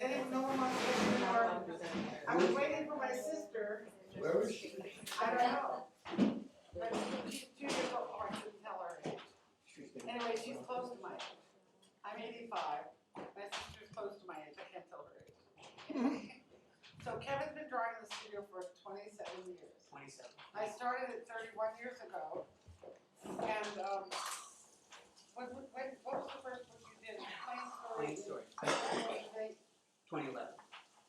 They didn't know him on the I was waiting for my sister. Where is she? I don't know. But she's 2 years old. Oh, I shouldn't tell her age. Anyway, she's close to my age. I'm 85. My sister's close to my age. I can't tell her age. So Kevin's been drawing in the studio for 27 years. 27. I started it 31 years ago. And what was the first book you did? Plain Story. 2011.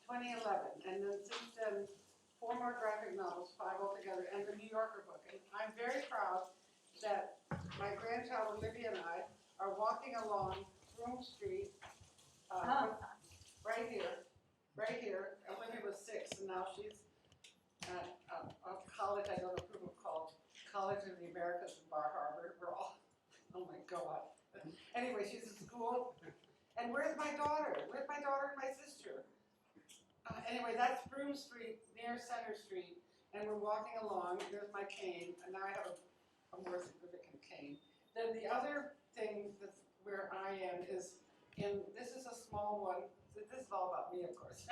2011. And then since then, 4 more graphic novels, 5 altogether, and the New Yorker book. And I'm very proud that my grandchild Olivia and I are walking along Broome Street, right here. Olivia was 6, and now she's at a college I don't approve of called College of the Americas in Bar Harbor. We're all, oh my God. Anyway, she's in school. And where's my daughter? Where's my daughter and my sister? Anyway, that's Broome Street near Center Street, and we're walking along. There's my cane, and now I have a more significant cane. Then the other thing that's where I am is this is a small one. This is all about me, of course.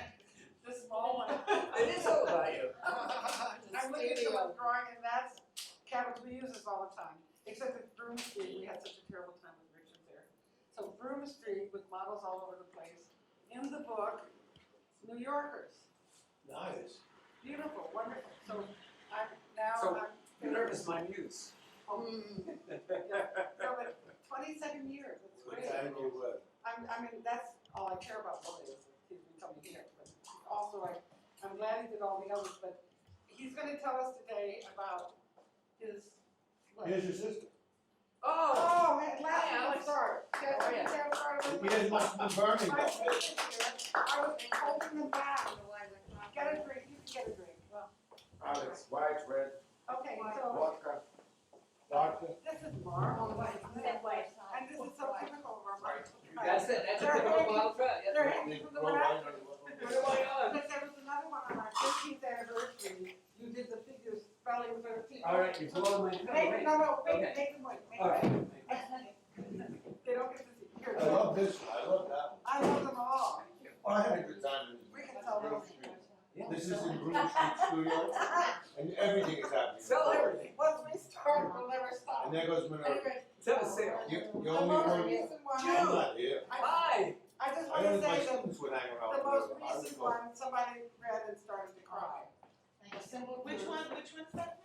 This small one. It is all about you. I'm looking at someone drawing, and that's cabins we use this all the time. Except at Broome Street, we had such a terrible time with Richard there. So Broome Street with models all over the place. In the book, New Yorkers. Nice. Beautiful, wonderful. So Minerva's my muse. yeah. So but 27 years. That's What great. time you work? I mean, that's all I care about really is he's been coming here. But also, I'm glad he did all the others. But he's going to tell us today about his. Here's your sister. Oh, man, last Hi, one Alex. start. He has much burning My though. sister here, I was holding them back. Get a drink. You can get a drink. Well, Alex, white, red, okay, so vodka. Doctor. this is Mark. And this is so typical of our Mark. That's it. That's a They're typical hanging- wild trout. They're Yes. hanging from the Grow wine rafters. on What am I on? But there was another one on our 15th anniversary. You did the figures spelling 13. All right, you're blowing my. Make, no, Okay. make them wait. Make All right. them wait. They don't get to see. Here, I love this one, I love that one. I love them all. Oh, I had a good time in We can tell Broome those. Street. This is in Broome Street Studio, and everything is happening. Sell everything. Once we start, we'll never stop. And there goes Minerva. Anyway, Have a sale. You the only most one, recent one, I'm not here. Hi. I just I want know to my say that students would hang around. the with most Minerva. I would recent go. one, somebody read and started to cry. A simple Which truth. one, which one's that?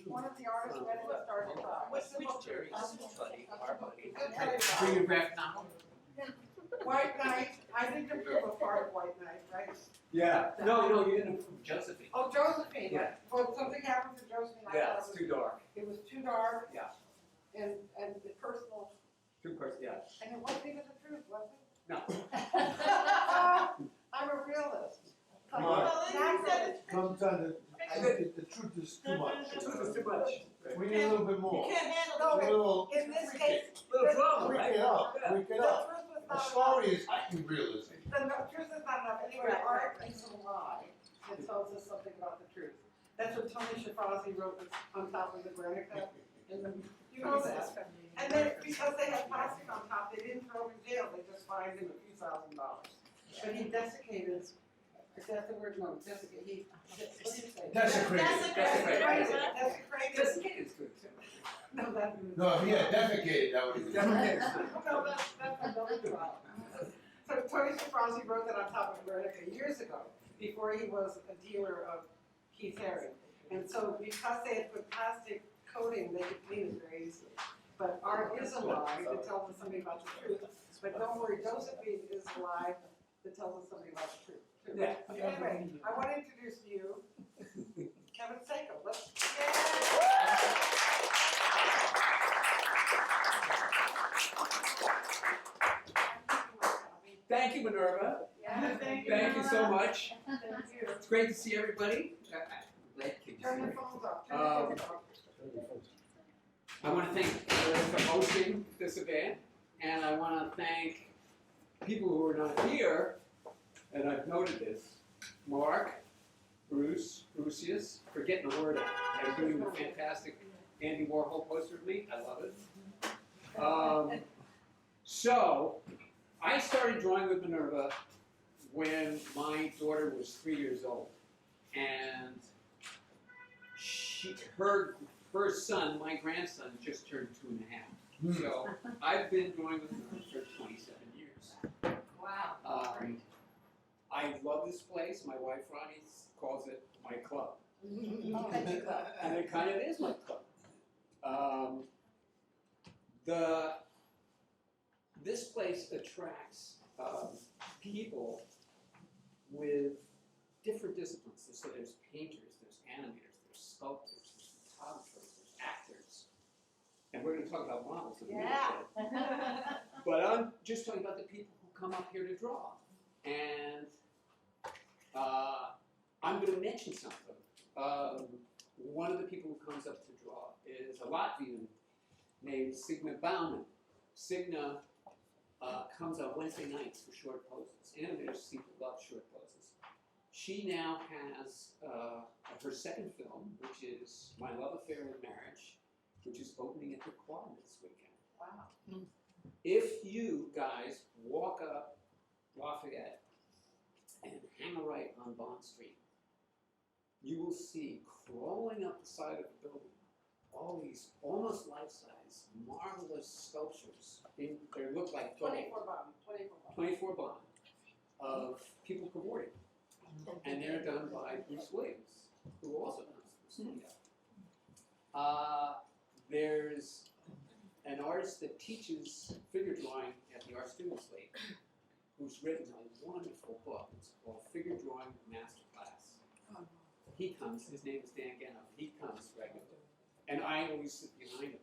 One of the artists read it and started to cry. Which Jerry? This is buddy, our buddy. Good tell you Bring your graphic novel. White Knight, I didn't approve of part of White Knight, right? Yeah. No, you didn't approve Josephine. Oh, Josephine. Yeah. Well, something happened to Josephine. I Yeah, thought it's too dark. it was too dark. Yeah. And the personal, Too personal, yeah. and it wasn't even the truth, was it? No. I'm a realist. No. Well, you said it's Sometimes I think the truth is too much. The truth is too much. We need a little bit You more. can't handle No, A the little, In this case, Little drama, freak right? it up, Yeah. freak the it up. truth was A not story is acting realism. enough. The truth is not enough. Anyway, Right, art right. is a lie. It tells us something about the truth. That's what Tony Shafrazi wrote on top of the Guernica. And you know that. And then because they had plastic on top, they didn't throw him in jail. They just fined him a few $1,000s. But he desiccated. Is that the word? No, desiccated. He, what do you say? Desecrated. Desecrated. Desecrated. Desecrated. Desiccated is good too. No, that. No, if he had defecated, that would have been. Desiccated. No, that's another trial. So Tony Shafrazi wrote that on top of Guernica years ago, before he was a dealer of Keith Haring. And so because they had put plastic coating, they could clean it very easily. But art is a lie that tells us something about the truth. But don't worry, Josephine is a lie that tells us something about the truth. too. Yeah. Anyway, I want to introduce to you Kevin Sacco. Let's. Thank you, Minerva. Yeah, thank you. Thank you so much. Thank you. It's great to see everybody. Glad to Turn your phones off. Turn your phones off. I want to thank Liz for hosting this event, and I want to thank people who are not here, and I've noted this, Mark, Brucius, for getting the word out and doing the fantastic Andy Warhol poster of me. I love it. So, I started drawing with Minerva when my daughter was 3 years old, and her son, my grandson, just turned 2.5. So I've been drawing with Minerva for 27 years. Wow. I love this place. My wife Ronnie calls it my club, and it kind of is my club. This place attracts people with different disciplines. So there's painters, there's animators, there's sculptors, there's photographers, there's actors, and we're going to talk about models in a minute. Yeah. But I'm just talking about the people who come up here to draw, and I'm going to mention something. One of the people who comes up to draw is a Latvian named Signa Bauman. Signa comes on Wednesday nights for short poses. Animators seem to love short poses. She now has her second film, which is My Love Affair in Marriage, which is opening at the Quad this weekend. Wow. If you guys walk up Lafayette and hang a right on Bond Street, you will see crawling up the side of the building all these almost life-size, marvelous sculptures. They look like 24 bond, 24 bond of people cavorting. And they're done by Bruce Williams, who also comes from the studio. There's an artist that teaches figure drawing at the Art Students League, who's written a wonderful book. It's called Figure Drawing Masterclass. He comes, his name is Dan Gano, he comes regularly. And I always sit behind him,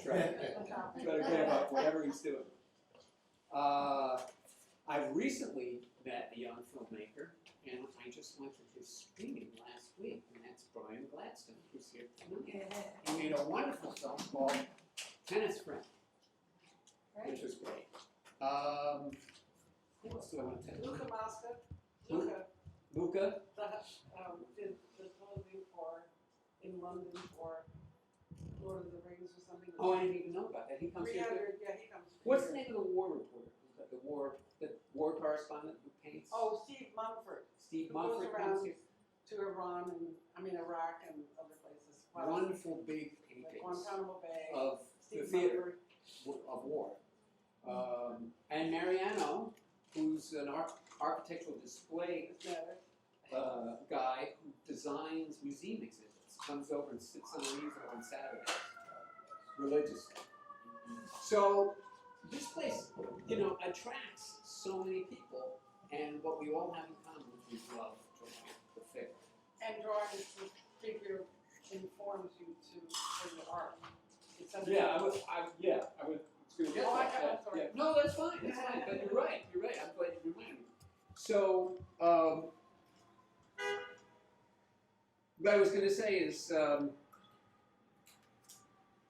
try to get about whatever he's doing. I've recently met a young filmmaker, and I just went to his screening last week, and that's Brian Gladstone, who's here tonight. He made a wonderful film called Tennis Friend, which was great. What else do I want to tell you? Luca Mosca. Luca? Did the clothing in London for Lord of the Rings or something. Oh, I didn't even know about that. He comes here too? 300, yeah, he comes. What's the name of the war reporter? The war correspondent who paints? Oh, Steve Mumford. Steve Who goes Mumford around comes here. to Iran Iraq and other places. Well, Wonderful big like paintings Guantanamo Bay. of the Steve theater Mumford. of war. And Mariano, who's an architectural display guy who designs museum exhibits, comes over and sits on an easel on Saturdays, religiously. So this place, attracts so many people, and what we all have in common is we love drawing the figure. And drawing the figure informs you for your art. It's something Yeah, I was gonna get Oh, that. I'm sorry. Yeah. No, that's fine, but you're right, I'm glad you reminded me. So, what I was gonna say is,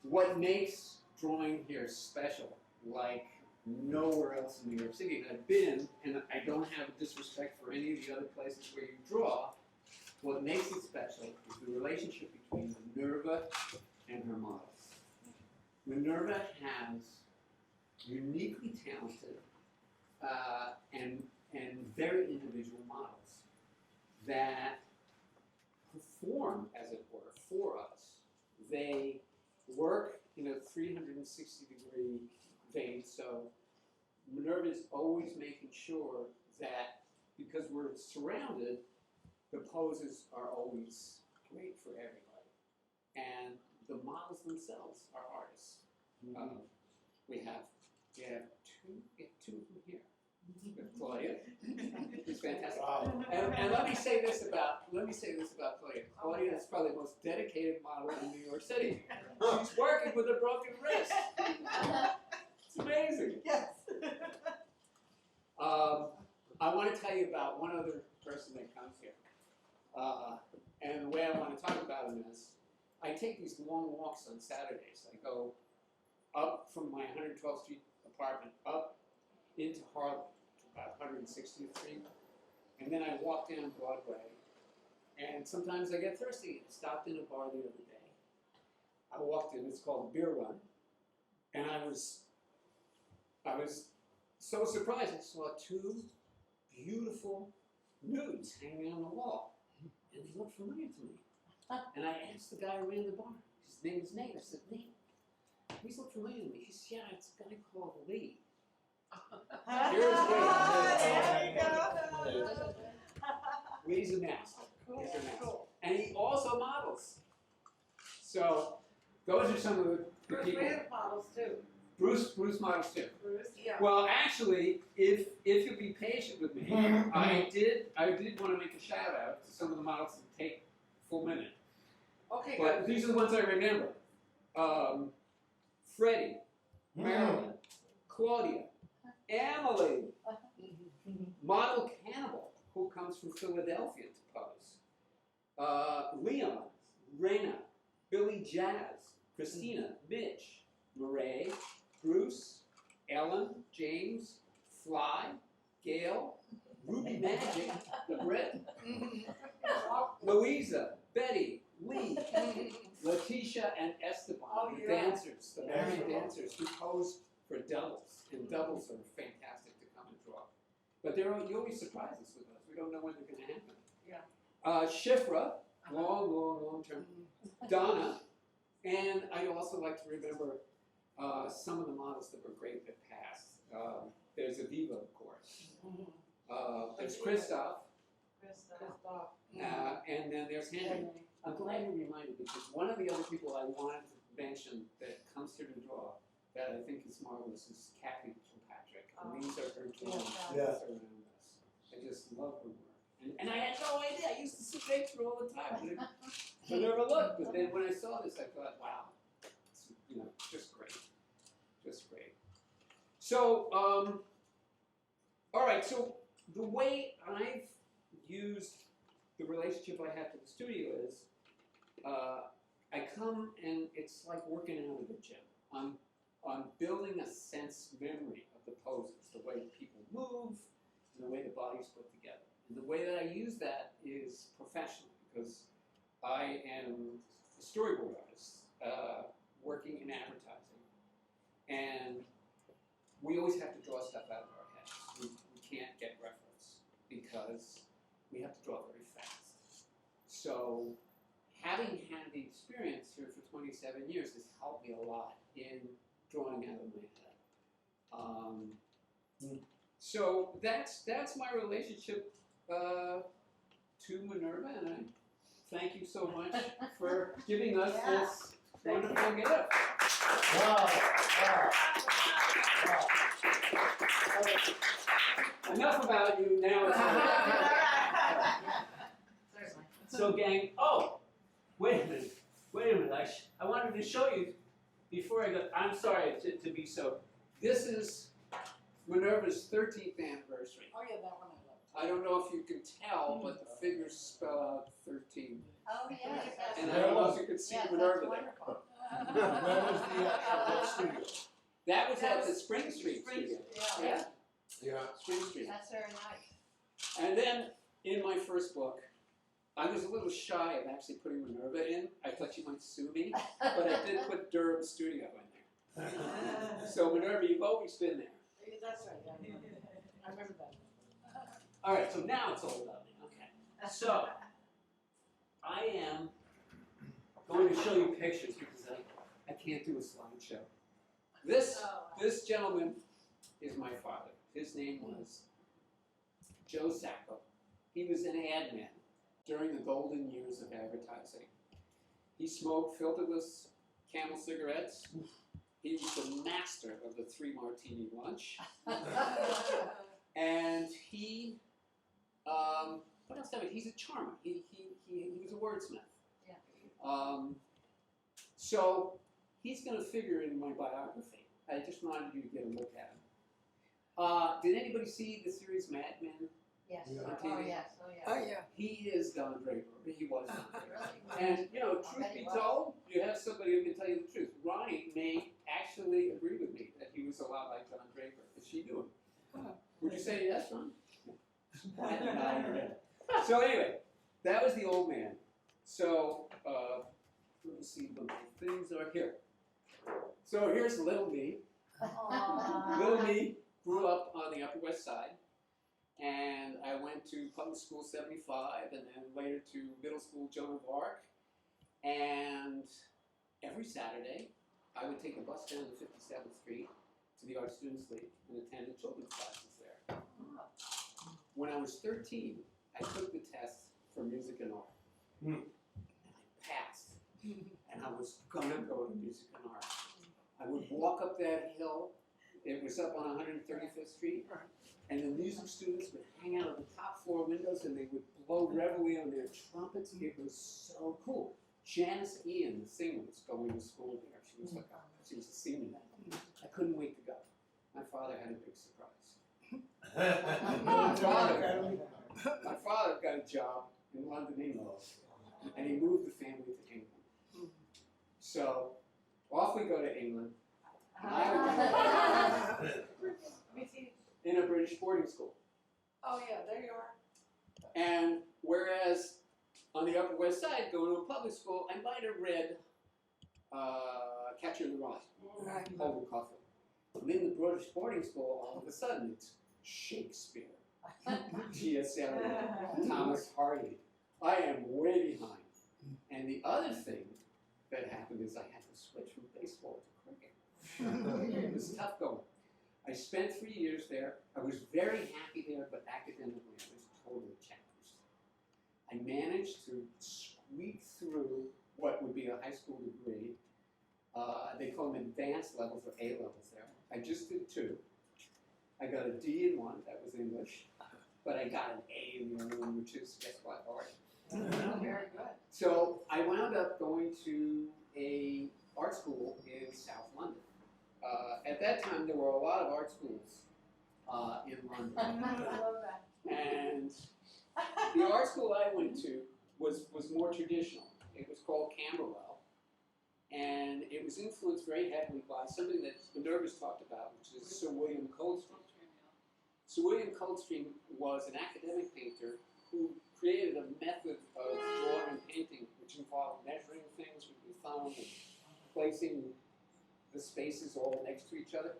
what makes drawing here special, like nowhere else in New York City, and I've been, and I don't have disrespect for any of the other places where you draw, what makes it special is the relationship between Minerva and her models. Minerva has uniquely talented and very individual models that perform, as it were, for us. They work in a 360-degree vein, so Minerva is always making sure that because we're surrounded, the poses are always great for everybody. And the models themselves are artists. We have two of them here. We have Claudia, who's fantastic. Wow. And let me say this about Claudia. Claudia is probably the most dedicated model in New York City. She's working with a broken wrist. It's amazing. Yes. I want to tell you about one other person that comes here. And the way I want to talk about him is, I take these long walks on Saturdays. I go up from my 112th Street apartment up into Harlem to about 160th Street, and then I walk down Broadway. And sometimes I get thirsty. I stopped in a bar the other day. I walked in. It's called the Beer Run, and I was so surprised, I saw two beautiful nudes hanging on the wall. And they looked familiar to me. And I asked the guy who ran the bar, his name is Nate. I said, Nate, these look familiar to me. He said, yeah, it's a guy called Lee. Here's Lee. There you go. Lee's a master. Cool, He's a master. cool. And he also models. So those are some of the Bruce, people. we have models too. Bruce models too. Bruce, yeah. Well, actually, if you'll be patient with me, I did want to make a shout out to some of the models that take a full minute. Okay, But good. these are the ones I remember. Freddie, Marilyn, Claudia, Emily, model Cannibal, who comes from Philadelphia to pose. Liam, Raina, Billy Jazz, Christina, Mitch, Murray, Bruce, Ellen, James, Fly, Gail, Ruby Magic, the Brit, Louisa, Betty, Lee, Letitia, and Esteban, Oh, the yeah. dancers, the married dancers who posed for doubles. And doubles are fantastic to come and draw. But you always surprise us with those. We don't know when they're going to happen. Yeah. Shifra, long term. Donna, and I also like to remember some of the models that were great that passed. There's Aviva, of course. There's Christoph, Christoph. and then there's Henry. I'm glad you reminded me, because one of the other people I wanted to mention that comes here to draw that I think is marvelous is Kathy Kilpatrick. And these are her drawings Yeah. around us. I just love her work. And I had no idea. I used to see pictures all the time. But I never looked. But then when I saw this, I thought, wow, it's, just great. Just great. So, all right. So the way I've used the relationship I have to the studio is I come and it's like working out at the gym. I'm building a sense memory of the poses, the way people move, and the way the body's put together. And the way that I use that is professionally, because I am a storyboard artist working in advertising. And we always have to draw stuff out of our heads. We can't get reference because we have to draw very fast. So having had the experience here for 27 years has helped me a lot in drawing out of my head. So that's my relationship to Minerva, and I thank you so much for giving us this wonderful gift. Wow. Enough about you, now it's So gang, wait a minute, I wanted to show you, before I go, I'm sorry to be so, this is Minerva's 13th anniversary. Oh, yeah, that one I love. I don't know if you can tell, but the figures spell out 13. Oh, yes. And I don't know if you can see Yes, Minerva that's there. wonderful. Where was the actual studio? That was at the Spring Street studio. Yeah. Yeah. Spring Street. That's very nice. And then, in my first book, I was a little shy of actually putting Minerva in. I thought you might sue me, but I did put Durham Studio in there. So Minerva, you've always been there. That's right, yeah. I remember that. All right, so now it's all about me. Okay. So, I am going to show you pictures because I can't do a slideshow. This gentleman is my father. His name was Joe Sacco. He was an ad man during the golden years of advertising. He smoked filterless Camel cigarettes. He was the master of the 3-martini lunch. And he, what else? He's a charmer. He was a wordsmith. Yeah. So he's going to figure in my biography. I just wanted you to get a look at him. Did anybody see the series Mad Men? Yes. Yeah. On Oh, TV? yes. Oh, yes. Oh, yeah. He is Don Draper. He was Don Draper. Really? And, truth be told, you have somebody who can tell you the truth. Ronnie may actually agree with me that he was a lot like Don Draper. Is she doing? Would you say yes, Ron? So anyway, that was the old man. So, let me see what the things are here. So here's little me. Aw. Little me, grew up on the Upper West Side, and I went to public school 75, and then later to middle school Joan of Arc. And every Saturday, I would take a bus down to 57th Street to the Art Students League and attend the children's classes there. When I was 13, I took the test for music and art. And I passed. And I was gonna go to music and art. I would walk up that hill. It was up on 135th Street. And the music students would hang out on the top floor windows and they would blow reveille on their trumpets. It was so cool. Janice Ian, the singer, was going to school there. She was she was a senior then. I couldn't wait to go. My father had a big surprise. My father got a job in London, England, and he moved the family to England. So off we go to England. And I was in a British boarding school. Oh, yeah, there you are. And whereas on the Upper West Side, going to a public school, I might have read Catcher in the Rye, Holden Caulfield. And in the British boarding school, all of a sudden, it's Shakespeare, T.S. Eliot, Thomas Hardy. I am way behind. And the other thing that happened is I had to switch from baseball to cricket. It was tough going. I spent 3 years there. I was very happy there, but academically I was totally challenged. I managed to squeak through what would be a high school degree. They call them advanced levels or A levels there. I just did 2. I got a D in one, that was English, but I got an A in the other one, which is, guess what, art. Very good. So I wound up going to a art school in South London. At that time, there were a lot of art schools in London. And the art school I went to was more traditional. It was called Camberwell. And it was influenced very heavily by something that Minerva's talked about, which is Sir William Coldstream. Sir William Coldstream was an academic painter who created a method of drawing and painting which involved measuring things with your thumb and placing the spaces all next to each other.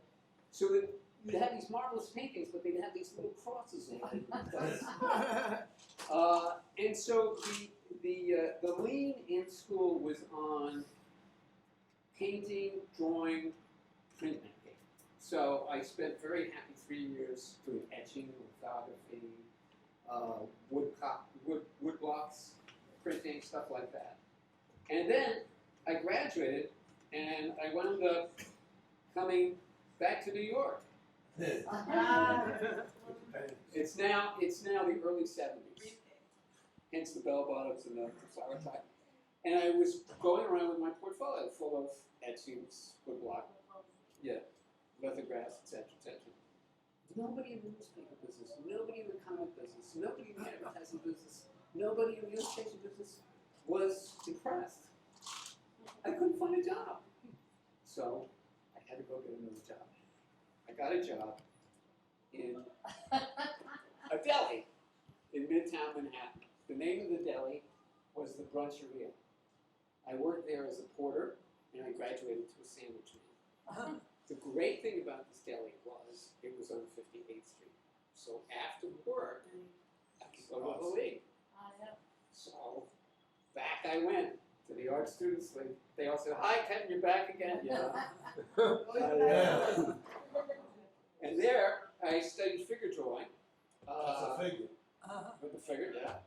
So that you'd have these marvelous paintings, but they'd have these little crosses all over the place. And so the lean in school was on painting, drawing, printmaking. So I spent very happy 3 years doing etching, lithography, wood blocks, printing, stuff like that. And then I graduated, and I wound up coming back to New York. It's now the early 70s, hence the bell bottoms and the flower tie. And I was going around with my portfolio full of etchings, woodblock, lithographs, etc., etc. Nobody in the newspaper business, nobody in the comic business, nobody in the advertising business, nobody in the illustration business was impressed. I couldn't find a job. So I had to go get another job. I got a job in a deli in Midtown Manhattan. The name of the deli was the Bruncheria. I worked there as a porter, and I graduated to a sandwich man. The great thing about this deli was it was on 58th Street. So after work, I could go to the league. So back I went to the Art Students League. They all said, "Hi, Kevin, you're back again." And there, I studied figure drawing. That's a figure. With the figure, yeah.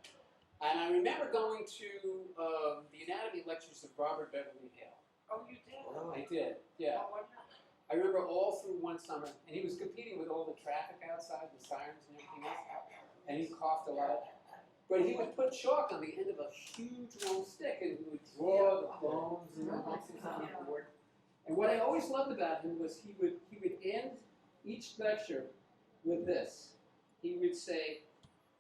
And I remember going to the anatomy lectures of Robert Beverly Hale. Oh, you did? I did, yeah. Oh, what happened? I remember all through one summer, and he was competing with all the traffic outside, the sirens and everything else, and he coughed a lot. But he would put chalk on the end of a huge long stick, and he would draw the bones and the muscles on the board. And what I always loved about him was he would end each lecture with this. He would say,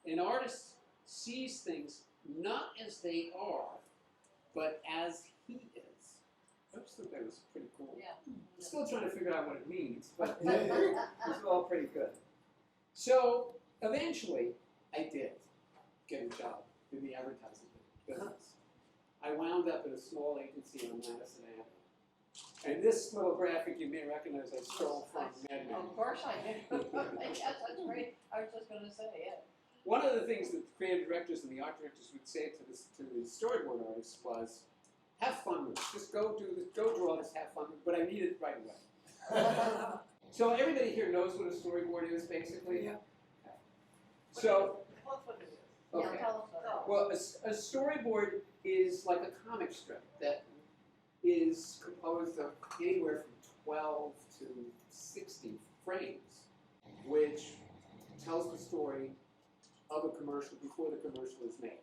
"An artist sees things not as they are, but as he is." I just thought that was pretty cool. Yeah. I'm still trying to figure out what it means, but it's all pretty good. So eventually, I did get a job in the advertising business. I wound up at a small agency on Madison Avenue. And this little graphic you may recognize I stole from Madman. Of course I do. Yes, that's great. I was just gonna say, yeah. One of the things that the creative directors and the art directors would say to the storyboard artists was, have fun with it. Just go do this, go draw this, have fun with it, but I need it right away. So everybody here knows what a storyboard is, basically? Yeah. Okay. So, Tell us what it is. okay. Yeah, tell us about it. Well, a storyboard is like a comic strip that is composed of anywhere from 12 to 60 frames, which tells the story of a commercial before the commercial is made.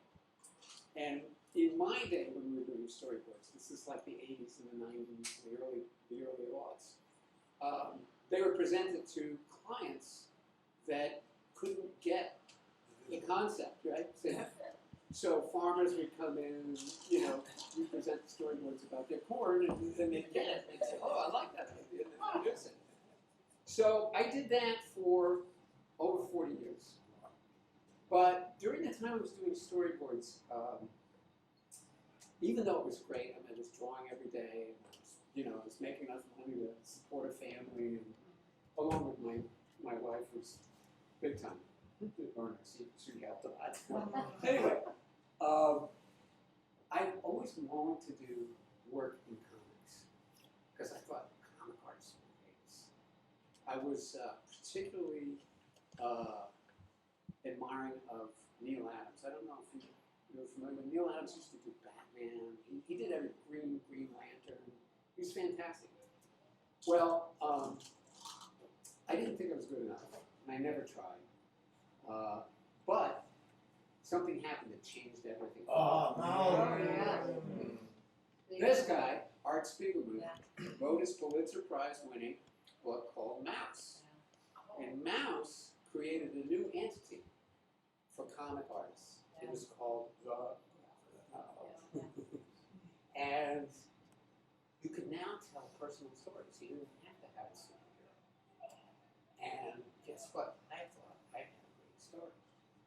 And in my day when we were doing storyboards, this is like the 80s and the 90s, the early aughts, they were presented to clients that couldn't get the concept, right? So farmers would come in, you know, we present storyboards about their corn, and then they'd get it. They'd say, oh, I like that idea, and they'd produce it. So I did that for over 40 years. But during the time I was doing storyboards, even though it was great, I mean, I was drawing every day, and I was, you know, I was making enough money to support a family, and along with my wife was big time. She helped a lot. Anyway, I always wanted to do work in comics because I thought comic artists were great. I was particularly admiring of Neil Adams. I don't know if you're familiar with Neil Adams. Used to do Batman. He did every Green Lantern. He was fantastic. Well, I didn't think I was good enough, and I never tried. But something happened that changed everything. Oh, Oh, no. yeah. This guy, Art Spiegelman, wrote his Pulitzer Prize-winning book called Mouse. And Mouse created a new entity for comic artists. It was called the And you could now tell personal stories. You didn't have to have a superhero. And guess what? I thought I had a great story.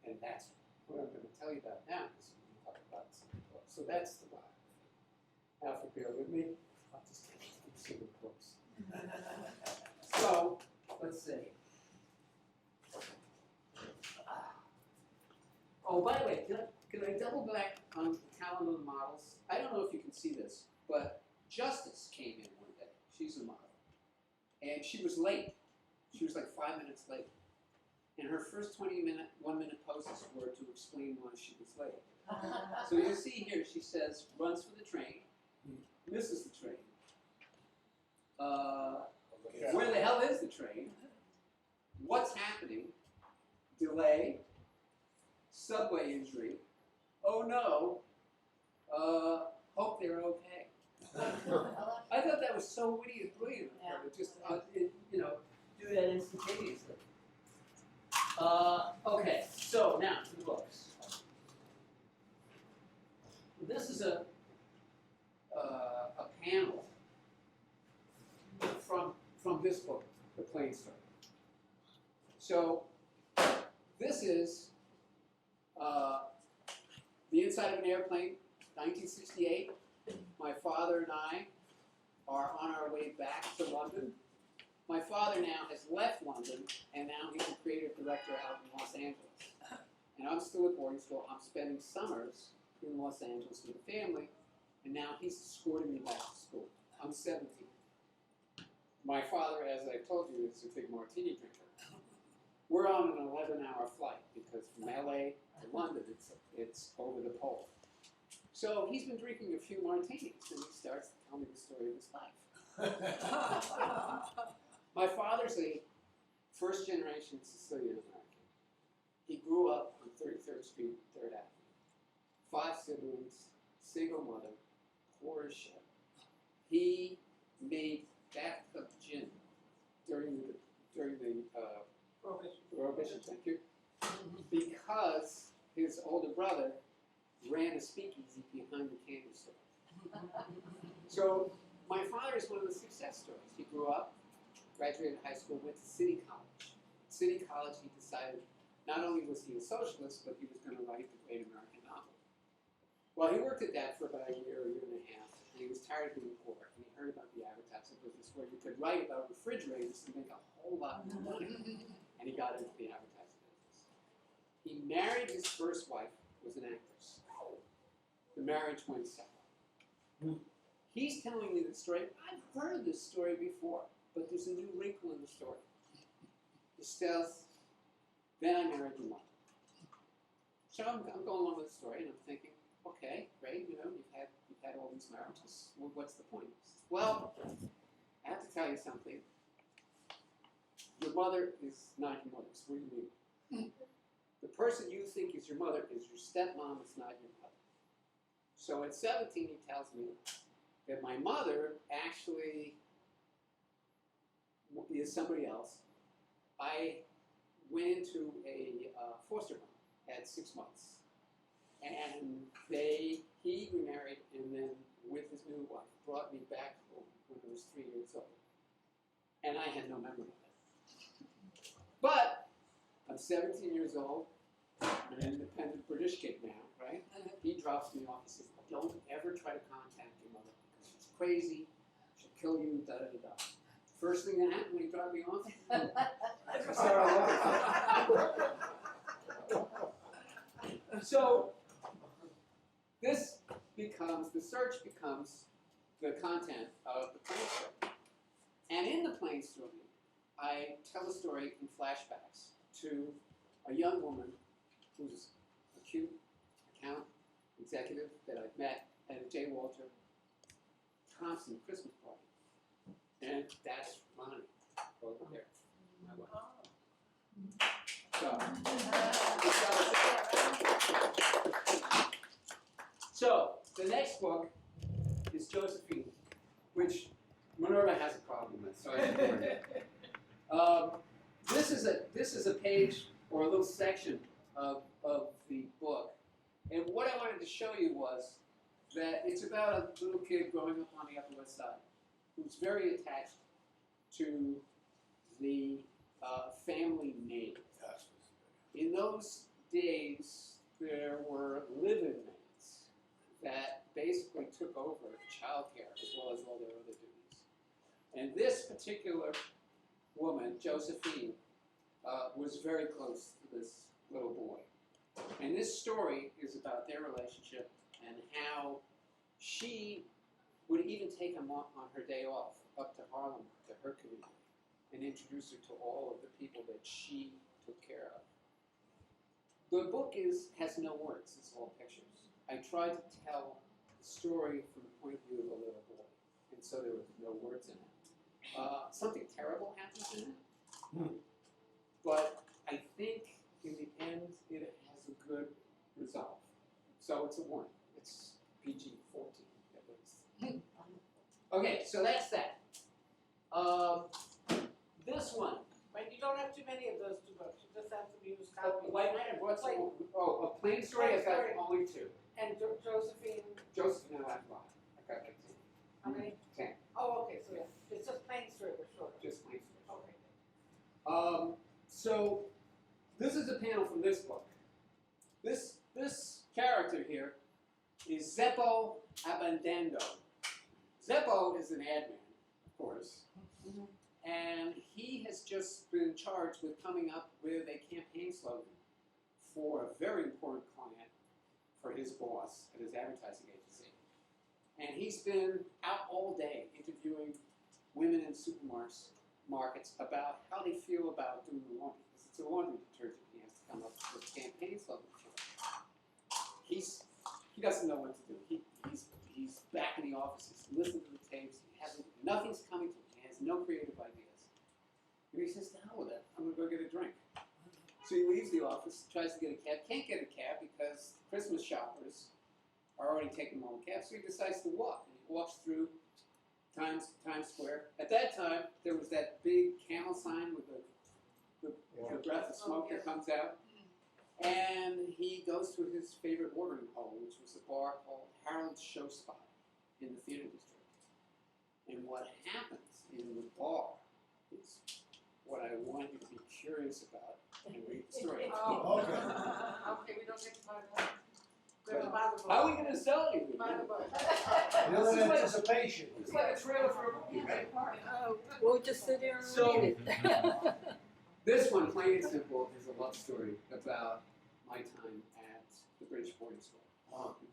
And that's what I'm going to tell you about now, because we're going to talk about some books. So that's the biography. Now, if you bear with me, I'll just take some of the books. So, let's see. Oh, by the way, can I double back on the talent of the models? I don't know if you can see this, but Justice came in one day. She's a model. And she was late. She was like 5 minutes late. And her first 1-minute poses were to explain why she was late. So you see here, she says, runs for the train, misses the train. Where the hell is the train? What's happening? Delay. Subway injury. Oh no. Hope they're okay. I thought that was so witty and brilliant of her to just, you know, do that instantaneously. Okay, so now to the books. This is a panel from this book, The Plain Story. So this is the inside of an airplane, 1968. My father and I are on our way back to London. My father now has left London, and now he's a creative director out in Los Angeles. And I'm still at boarding school. I'm spending summers in Los Angeles with the family, and now he's escorting me back to school. I'm 17. My father, as I told you, is a big martini drinker. We're on an 11-hour flight because from LA to London, it's over the pole. So he's been drinking a few martinis, and he starts to tell me the story of his life. My father's a first-generation Sicilian American. He grew up on 33rd Street, 3rd Avenue. 5 siblings, single mother, poor as shit. He made bathtub gin during the Prohibition, thank you, because his older brother ran a speakeasy behind the candy store. So my father is one of the success stories. He grew up, graduated high school, went to City College. City College, he decided not only was he a socialist, but he was going to write the great American novel. Well, he worked at that for about a year and a half, and he was tired of being poor, and he heard about the advertising business where you could write about refrigerators to make a whole lot more money, and he got into the advertising business. He married his first wife, was an actress. The marriage went sour. He's telling me the story. I've heard this story before, but there's a new wrinkle in the story. He says, then I married your mother. So I'm going along with the story, and I'm thinking, okay, great, you've had all these marriages. Well, what's the point? Well, I have to tell you something. Your mother is not your mother. So what do you mean? The person you think is your mother is your stepmom. It's not your mother. So at 17, he tells me that my mother actually is somebody else. I went into a foster home at 6 months. And he remarried, and then with his new wife, brought me back home when I was 3 years old. And I had no memory of it. But I'm 17 years old. I'm an independent British kid now, right? He drops me off and says, don't ever try to contact your mother because she's crazy, she'll kill you, da-da-da-da. First thing that happened when he dropped me off, so this becomes, the search becomes the content of the plane story. And in the plane story, I tell a story in flashbacks to a young woman who's a cute account executive that I've met at a J. Walter Thompson Christmas party. And that's Ronnie over there, my wife. So the next book is Josephine, which Minerva has a problem with, so I ignored it. This is a page or a little section of the book, and what I wanted to show you was that it's about a little kid growing up on the Upper West Side who's very attached to the family maid. In those days, there were live-in maids that basically took over childcare as well as all their other duties. And this particular woman, Josephine, was very close to this little boy. And this story is about their relationship and how she would even take him on her day off up to Harlem, to her community, and introduce her to all of the people that she took care of. The book has no words, it's all pictures. I tried to tell the story from the point of view of a little boy, and so there was no words in it. Something terrible happens in it, but I think in the end it has a good resolve. So it's a warning. It's PG-14 at least. Okay, so that's that. This one. But you don't have too many of those two books, you just have some used copies. What's a plain story? I've got only two. And Josephine, Josephine, no, I've got like 10. how many? 10. Oh, okay, so yeah, it's just plain story, but short. Just plain story. Okay. So this is a panel from this book. This character here is Zeppo Abandando. Zeppo is an ad man, of course. And he has just been charged with coming up with a campaign slogan for a very important client for his boss at his advertising agency. And he's been out all day interviewing women in supermarkets about how they feel about doing the laundry. Because it's a laundry detergent he has to come up with a campaign slogan for. He doesn't know what to do. He's back in the office, he's listening to the tapes, nothing's coming to him. He has no creative ideas. And he says, to hell with it, I'm going to go get a drink. So he leaves the office, tries to get a cab, can't get a cab because Christmas shoppers are already taking their own cab, so he decides to walk. And he walks through Times Square. At that time, there was that big camel sign with the breath of smoke that comes out. And he goes to his favorite watering hole, which was a bar called Harold's Show Spot in the theater district. And what happens in the bar is what I want you to be curious about and read the story. Oh, okay, we don't get to talk about it. We have to bother book. How are we gonna sell anything? Buy the book. Real in anticipation. It's like a trailer for a movie, right? We'll just sit here and So- read it. This one, plain and simple, is a love story about my time at the British boarding school.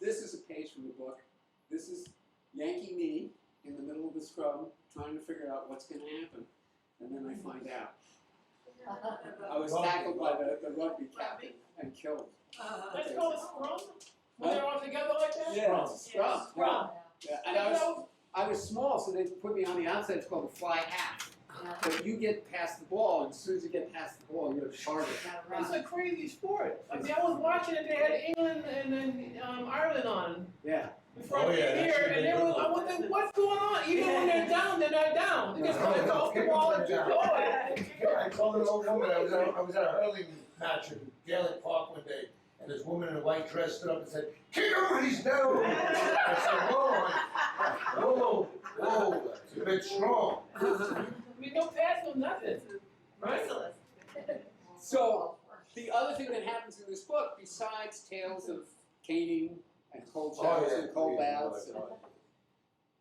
This is a page from the book. This is Yankee me in the middle of the scrum, trying to figure out what's going to happen, and then I find out. I was tackled by the rugby captain and killed. Let's go to scrum. When they're all together like that? Yeah, it's a scrum. Scrum. Yeah, and I was small, so they put me on the outside. It's called a fly half. But you get past the ball, and as soon as you get past the ball, you're a target. It's a crazy sport. I mean, I was watching it. They had England and then Ireland on Yeah. before Oh, I yeah, came that here, should've and been they were. good. I was like, "What's going on?" Even when they're down, they're not down. They just come off the ball and keep going. I told an old woman, I was at a hurling match in Gaelic Park one day, and this woman in a white dress stood up and said, "Kick him, he's down." I said, whoa, it's a bit strong. I mean, no pass, no nothing. Right? So, the other thing that happens in this book, besides tales of caning and cold showers and cold baths and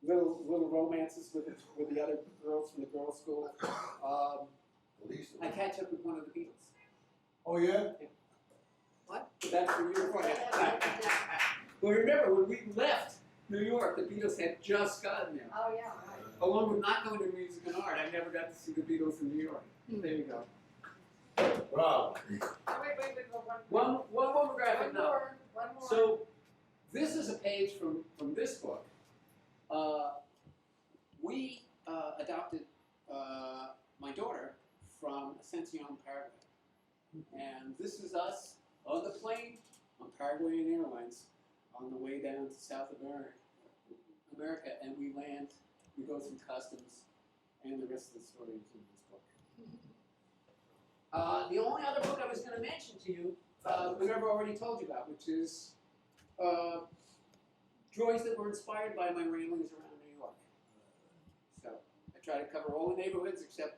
little romances with the other girls from the girls' school, I catch up with one of the Beatles. Oh, yeah? What? That's for you. Well, remember, when we left New York, the Beatles had just gotten there. Oh, yeah, right. Along with not going to music and art, I never got to see the Beatles in New York. There you go. Bravo. Wait, One more graphic One note. more, one more. So, this is a page from this book. We adopted my daughter from Ascension, Paraguay. And this is us on the plane on Paraguayan Airlines on the way down to South America, and we land, we go through customs, and the rest of the story is in this book. The only other book I was going to mention to you, Minerva already told you about, which is drawings that were inspired by my ramblings around New York. So I try to cover all the neighborhoods except,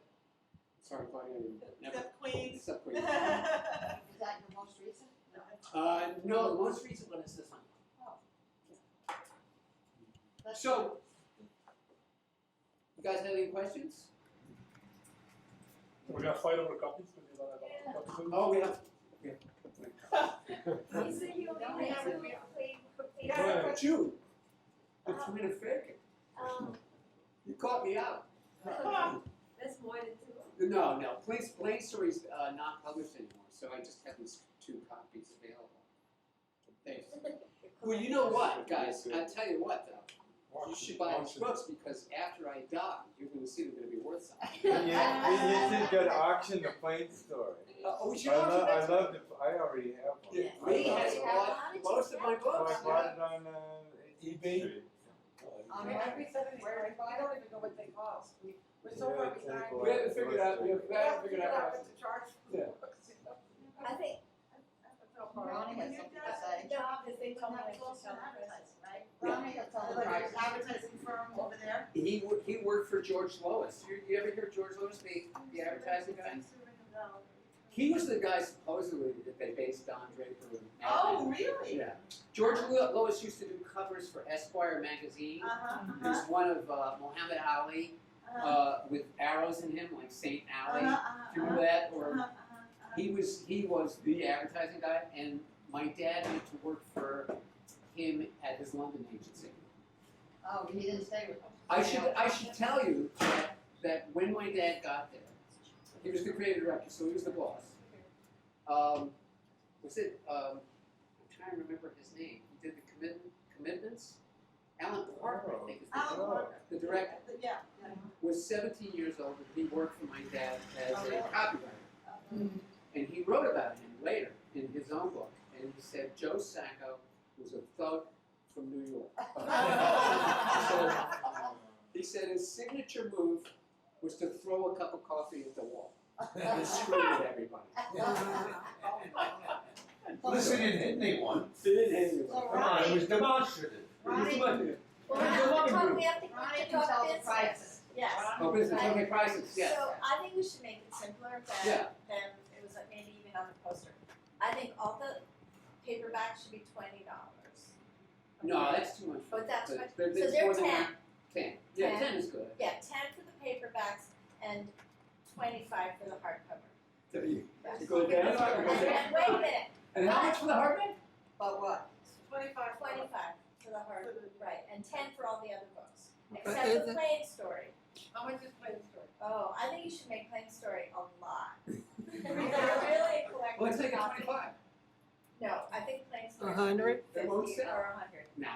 sorry, Claudia, never. Except Queens. Except Queens. Is that your most recent? No, the most recent one is this one. That's- So, you guys have any questions? We're gonna fight over copies when you don't have copies. Oh, we have. You said you only had two clean Yeah. Jude, I'm trying to fake it. You caught me out. That's more than two. No, Plain Story's not published anymore, so I just have these 2 copies available. Thanks. Well, you know what, guys? I'll tell you what, though. You should buy these books because after I die, you're going to see they're going to be worth something. You should get auction the Plain Story. We should I auction love, that I too. love the, I already have one. Yeah, I Lee love has it. bought most of my Oh, books. I bought it on eBay? Street. I don't even know what they cost. We're so far behind. We haven't figured out. We haven't We have to figured figure out out. what to charge for Yeah. books, you know? I think, Ronnie has something to say. job is they told me Not to close to sell advertising, right? Yeah. Ronnie has told us there's an advertising firm over there. He worked for George Lois. You ever hear George Lois, the advertising guy? He was the guy supposedly that they based Don Draper and Oh, really? Yeah. George Lois used to do covers for Esquire magazine. There's one of Muhammad Ali with arrows in him, like Saint Ali. Do you remember that? Or he was the advertising guy, and my dad went to work for him at his London agency. Oh, he didn't stay with us. I should tell you that when my dad got there, he was the creative director, so he was the boss. I'm trying to remember his name. He did the commitments. Alan Parker, I think, is Alan Parker. the director. Yeah. Was 17 years old, and he worked for my dad as a copywriter. And he wrote about him later in his own book, and he said Joe Sacco was a thug from New York. He said his signature move was to throw a cup of coffee at the wall and scream at everybody. Listen, he didn't hit anyone. He didn't hate you. So Come on, it was demonstrative. Ronnie, Well, we have to Ronnie talk can tell the business. prices. Yes. Oh, business, okay, prices, yes. So I think we should make it simpler Yeah. than it was like maybe even on the poster. I think all the paperbacks should be $20. No, that's too much. But that's much, There- so there's they're more than 10. one. 10. Yeah, 10. 10 is good. Yeah, 10 for the paperbacks and 25 for the hardcover. So you Yes. go down. And wait a minute, And how much for the hardback? But what? 25 for the hard, right, and 10 for all the other books, But except is for it- Plain Story. How much is Plain Story? Oh, I think you should make Plain Story a lot. They're really a collector's Let's take it copy. 25. No, I think Plain Story. 100? 50 They won't sell. or 100. No.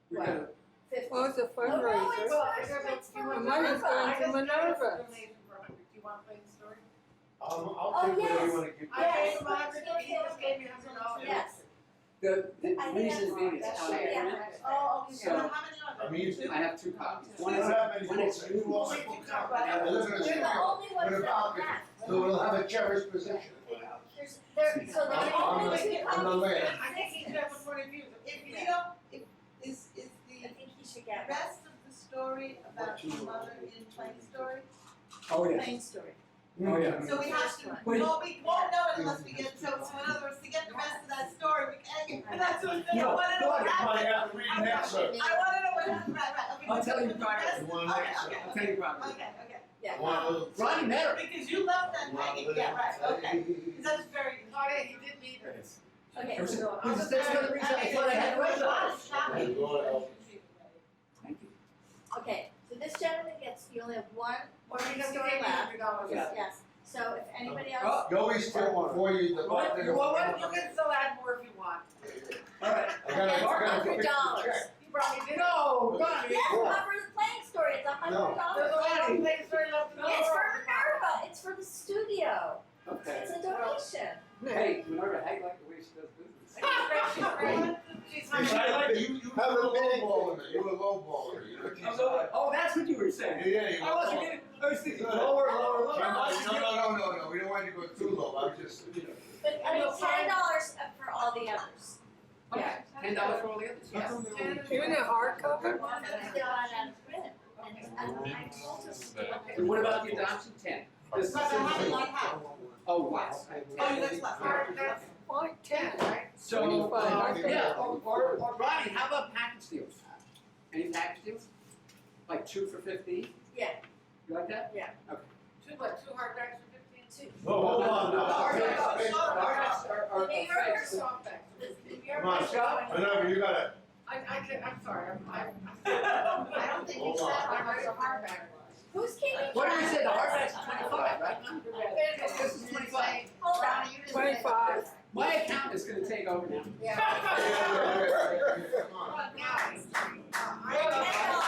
We What? gotta, 50. Well, it's a Oh, no, fundraiser. it's for The money's going to Minerva. Do you want Plain Story? Oh, I'll take whatever yes. you wanna give. I Yes, gave him $100, he just gave me $100. Yes. the I think reason that's- being that it's should out be of a- print. Oh, okay, So- so how many are I there? mean, I have 2 copies. One we is, don't have many one is books, you lost Only books. two copies. I live in a You're the city. only ones With a that pocket. have. So we'll have a cherished position. So the only two On the copies. land. I think he's got the point of view. If we don't, is I the think he should get one. rest of the story about your mother in Plain Story? oh yeah. Plain Story. Oh yeah. So we have to, Wait. well, we won't know it unless we get, so in other words, to get the rest of that story, we can't get, and that's what I'm saying, I wanna know what You might happened. have to read an excerpt. I wanna know what happened, right, okay. I'll tell you but the privately. rest- You want an okay, excerpt? I'll tell you privately. Okay, Yeah. One little- Ronnie met her. because you left that hanging, yeah, right, okay, because that's very. Oh, yeah, he did meet her. Okay, That's so the reason I thought I had to write that. Thank you. okay, so this gentleman gets, you only have one Or Plain because he Story gave me left. $100. Yeah. Yes, so if anybody else, Oh, You always tell before you, the What? bartender. Well, what, you can still add more if you want. all right. I gotta It's $100. You probably did. No, Ronnie. yes, cover the Plain Story, it's $100. There's only one Plain Story left in the It's for world. Minerva, it's for the studio, Okay. it's a donation. Hey, Minerva, how you like the way she does business? She's great. She's Yes, I hungry. like it. You were lowballing it, you were lowballing it, you know, she's hot. Oh, that's what you were saying. Yeah, you I wasn't were. getting, I was thinking lower. No, we don't want you to go too low, I was just, But I mean, $10 for all the others. Okay, $10 for all the others, yes. Even a hardcover? It's gone out of print, and I told him. And what about the adoption? 10. This But how many do you have? oh, wow. Oh, that's left. That's like 10, right? So, 25. yeah, or Ronnie, how about package deals? Any package deals? Like 2 for 15? Yeah. You like that? Two hardbacks for 15? hold on, no. The New Yorker, Softbacks. the New Yorker. Come on, Scott. Minerva, you gotta, I'm sorry, I don't think Hold you on. said how much a hardback was. Who's keeping track? What did we say, the hardback's 25, right? This is 25. Hold on. Ronnie, you didn't say 25. My account is gonna take over now. I have $10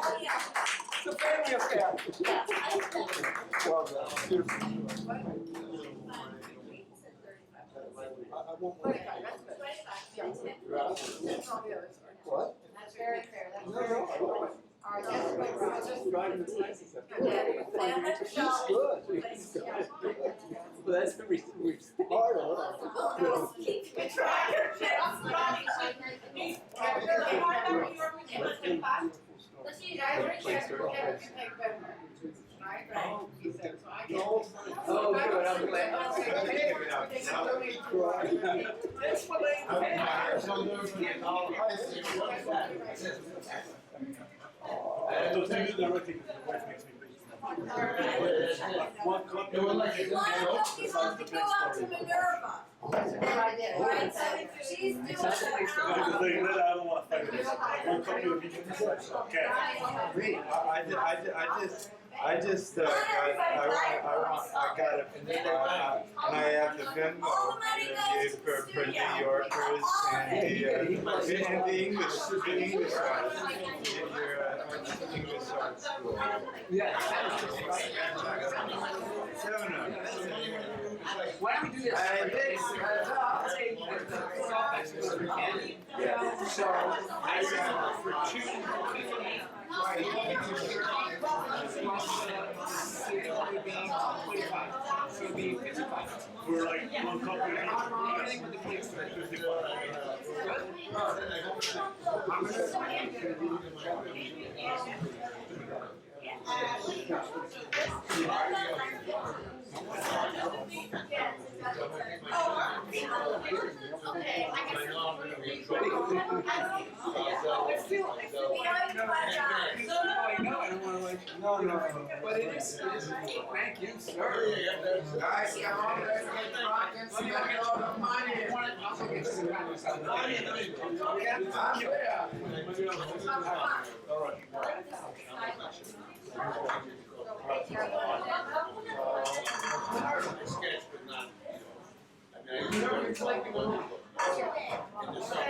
for all the others. It's a family affair. Yes, I said. What? That's very fair, that's No, very no, fair. I don't. All right, that's what we're just. Driving is nice. She's good. Well, that's the reason we Hard or whatever. Keep track. Let's see, I already checked, we're gonna take better. Right? Right. He said, so I can. Oh, good, I'm glad. That's what Those things are directly, the wife makes me one copy. It was like- You want to go out to Minerva. Right, so she's doing Because the they let, I don't want to fight this. One copy of each. Okay. I just got it, and I have the Venmo All the money goes to the for studio. New Yorkers and the English ones. If you're at English art school. Yeah. Seminar. Why don't we do this? I'll take the softbacks as we can. Yeah. So, I said for 2, so it'd be 55. We're like one copy of Everything with the kids. 55. Yes, it does. Okay, I guess. But it is, thank you, sir. Guys, come on, let's get the rockets, we gotta get all the money. Sketch, but not, I mean, I used to like the one in the summer.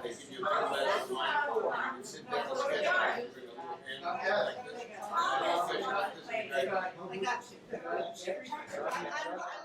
They give you a glass of wine, you can sit down and sketch, and bring a little hand like this. I got you. I